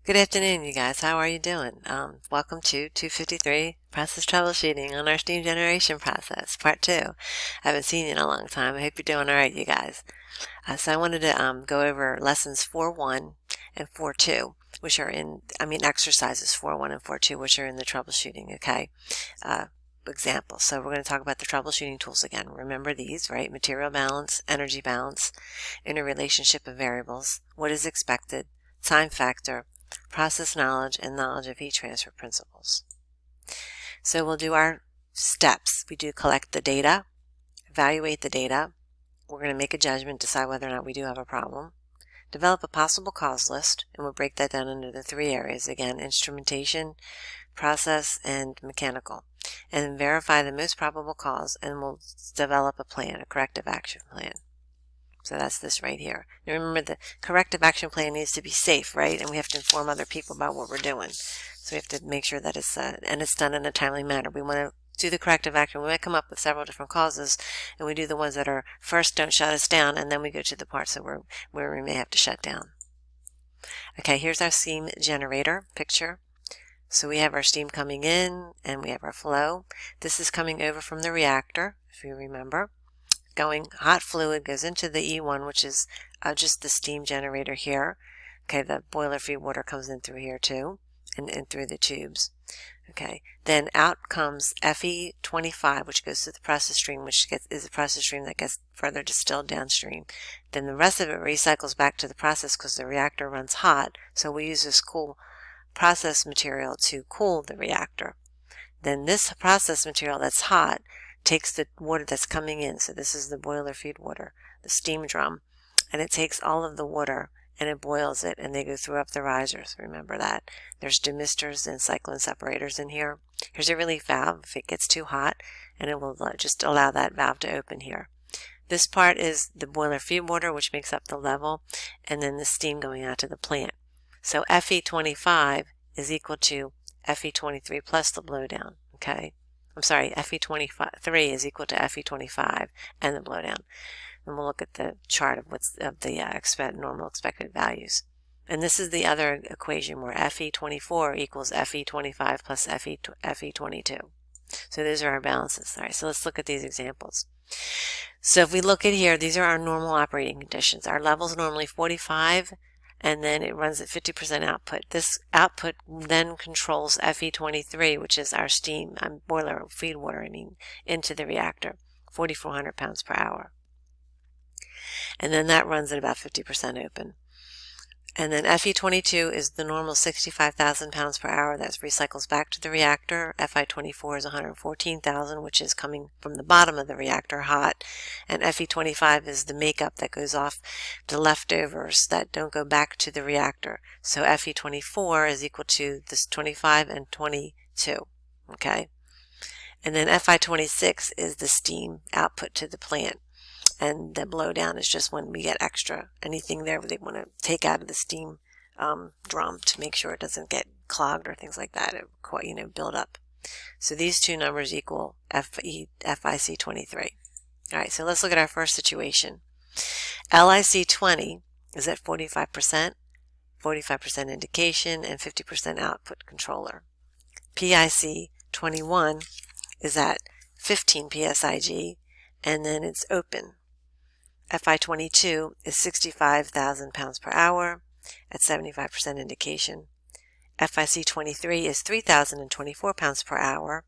Good afternoon, you guys. How are you doing? Welcome to 253 Process Troubleshooting on our steam generation process, part 2. I haven't seen you in a long time. I hope you're doing all right, you guys. So I wanted to go over lessons 4.1 and 4.2, which are exercises 4.1 and 4.2, which are in the troubleshooting, okay? Example. So we're going to talk about the troubleshooting tools again. Remember these, right? Material balance, energy balance, interrelationship of variables, what is expected, time factor, process knowledge, and knowledge of heat transfer principles. So we'll do our steps. We do collect the data, evaluate the data. We're going to make a judgment, decide whether or not we do have a problem. Develop a possible cause list, and we'll break that down into the 3 areas. Again, instrumentation, process, and mechanical. And then verify the most probable cause, and we'll develop a plan, a corrective action plan. So that's this right here. Now remember, the corrective action plan needs to be safe, right? And we have to inform other people about what we're doing. So we have to make sure that it's done in a timely manner. We want to do the corrective action. We might come up with several different causes, and we do the ones that are first don't shut us down, and then we go to the parts that where we may have to shut down. Okay, here's our steam generator picture. So we have our steam coming in, and we have our flow. This is coming over from the reactor, if you remember. Hot fluid goes into the E1, which is just the steam generator here. Okay, the boiler feed water comes in through here too, and through the tubes. Okay, then out comes Fe25, which goes to the process stream, which is a process stream that gets further distilled downstream. Then the rest of it recycles back to the process because the reactor runs hot, so we use this cool process material to cool the reactor. Then this process material that's hot takes the water that's coming in. So this is the boiler feed water, the steam drum, and it takes all of the water and it boils it, and they go through up the risers. Remember that. There's demisters and cyclone separators in here. Here's a relief valve if it gets too hot, and it will just allow that valve to open here. This part is the boiler feed water, which makes up the level, and then the steam going out to the plant. So Fe25 is equal to Fe23 plus the blowdown, okay? I'm sorry, Fe23 is equal to Fe25 and the blowdown. And we'll look at the chart of the normal expected values. And this is the other equation where Fe24 equals Fe25 plus Fe22. So those are our balances. All right, so let's look at these examples. So if we look at here, these are our normal operating conditions. Our level is normally 45, and then it runs at 50% output. This output then controls Fe23, which is our steam, boiler feed water, into the reactor, 4,400 pounds per hour. And then that runs at about 50% open. And then Fe22 is the normal 65,000 pounds per hour that recycles back to the reactor. Fi24 is 114,000, which is coming from the bottom of the reactor hot. And Fe25 is the makeup that goes off the leftovers that don't go back to the reactor. So Fe24 is equal to this 25 and 22. Okay. And then Fi26 is the steam output to the plant. And the blowdown is just when we get extra anything there they want to take out of the steam drum to make sure it doesn't get clogged or things like that. It build up. So these two numbers equal FIC23. All right, so let's look at our first situation. LIC20 is at 45%, 45% indication, and 50% output controller. PIC21 is at 15 PSIG, and then it's open. Fi22 is 65,000 pounds per hour at 75% indication. FIC23 is 3,024 pounds per hour,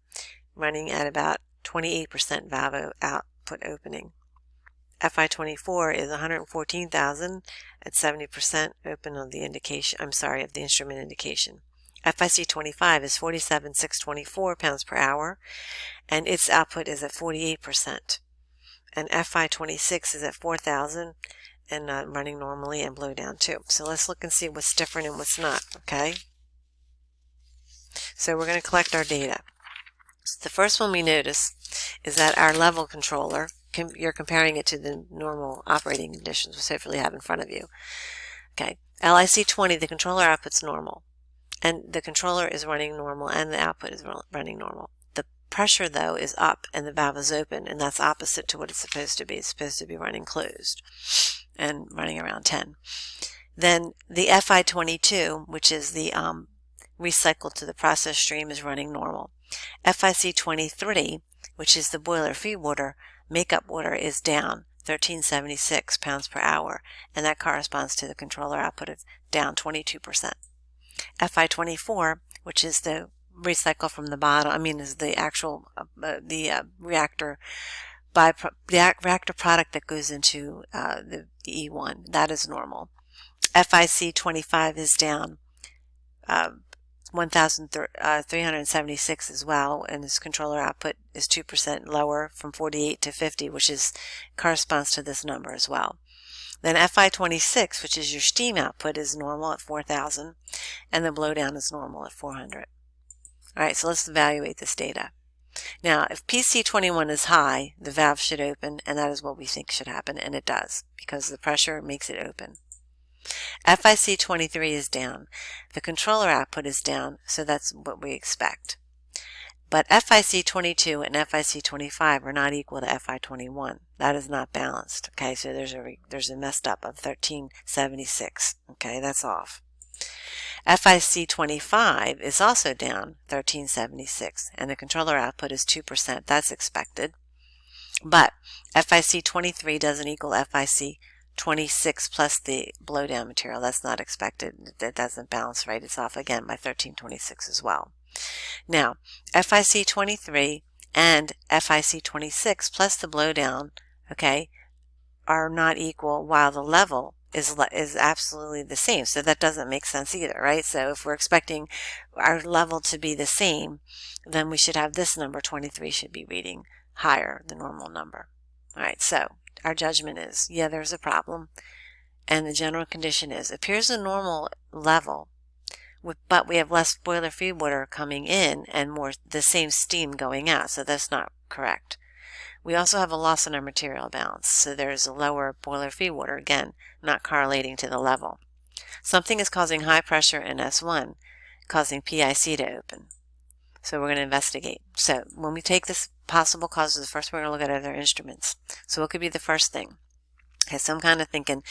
running at about 28% valve output opening. Fi24 is 114,000 at 70% open of the of the instrument indication. FIC25 is 47,624 pounds per hour, and its output is at 48%. And Fi26 is at 4,000 and running normally and blow down too. So let's look and see what's different and what's not, okay? So we're going to collect our data. So the first one we notice is that our level controller, you're comparing it to the normal operating conditions, which hopefully you have in front of you. Okay, LIC20, the controller output's normal. And the controller is running normal and the output is running normal. Pressure, though, is up and the valve is open, and that's opposite to what it's supposed to be. It's supposed to be running closed and running around 10. Then the FI22, which is the recycled to the process stream, is running normal. FIC23, which is the boiler feed water, makeup water, is down 1376 pounds per hour, and that corresponds to the controller output of down 22%. FI24, which is the recycle from the bottom, is the actual reactor reactor product that goes into the E1, that is normal. FIC25 is down 1,376 as well, and its controller output is 2% lower from 48 to 50, which corresponds to this number as well. Then FI26, which is your steam output, is normal at 4,000, and the blowdown is normal at 400. All right, so let's evaluate this data. Now, if PC21 is high, the valve should open, and that is what we think should happen, and it does, because the pressure makes it open. FIC23 is down. The controller output is down, so that's what we expect. But FIC22 and FIC25 are not equal to FI21. That is not balanced. Okay, so there's a messed up of 1376. Okay, that's off. FIC25 is also down 1376, and the controller output is 2%. That's expected. But FIC23 doesn't equal FIC26 plus the blowdown material. That's not expected. That doesn't balance right. It's off again by 1326 as well. Now, FIC23 and FIC26 plus the blowdown, okay, are not equal, while the level is absolutely the same. So that doesn't make sense either, right? So if we're expecting our level to be the same, then we should have this number, 23, should be reading higher, the normal number. All right, so our judgment is, yeah, there's a problem, and the general condition is, appears a normal level, but we have less boiler feed water coming in and more the same steam going out, so that's not correct. We also have a loss in our material balance, so there's a lower boiler feed water, again, not correlating to the level. Something is causing high pressure in S1, causing PIC to open. So we're going to investigate. So when we take this possible causes, first we're going to look at other instruments. So what could be the first thing? Okay, so I'm kind of thinking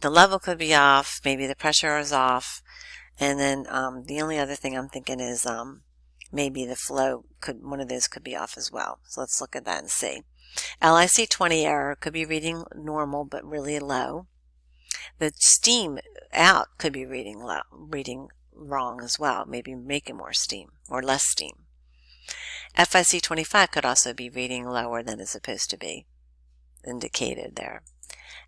the level could be off, maybe the pressure is off, and then the only other thing I'm thinking is maybe the flow one of those could be off as well. So let's look at that and see. LIC20 error could be reading normal but really low. The steam out could be reading wrong as well, maybe making more steam or less steam. FIC25 could also be reading lower than it's supposed to be indicated there.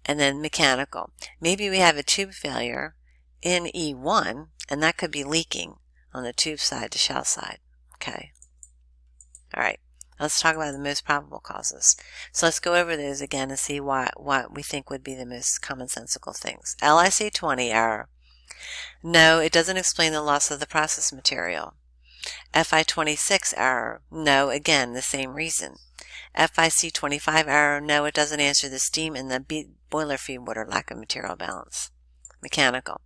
And then mechanical. Maybe we have a tube failure in E1, and that could be leaking on the tube side to shell side. Okay. All right. Let's talk about the most probable causes. So let's go over those again and see what we think would be the most commonsensical things. LIC20 error. No, it doesn't explain the loss of the process material. FI26 error. No, again, the same reason. FIC25 error. No, it doesn't answer the steam and the boiler feed water lack of material balance. Mechanical.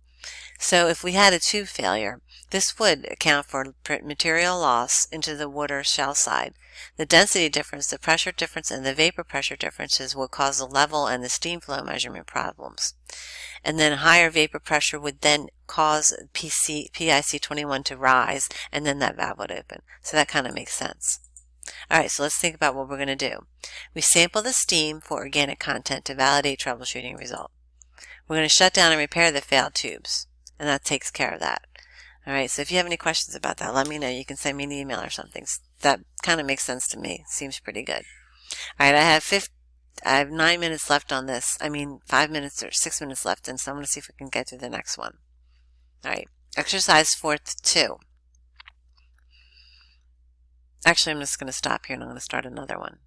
So if we had a tube failure, this would account for material loss into the water shell side. The density difference, the pressure difference, and the vapor pressure differences will cause the level and the steam flow measurement problems. And then higher vapor pressure would then cause PIC21 to rise, and then that valve would open. So that kind of makes sense. All right, so let's think about what we're going to do. We sample the steam for organic content to validate troubleshooting result. We're going to shut down and repair the failed tubes, and that takes care of that. All right, so if you have any questions about that, let me know. You can send me an email or something. That kind of makes sense to me. Seems pretty good. All right, I have 9 minutes left on this. 5 minutes or 6 minutes left, and so I'm going to see if we can get through the next one. All right, exercise 4-2. Actually, I'm just going to stop here, and I'm going to start another one.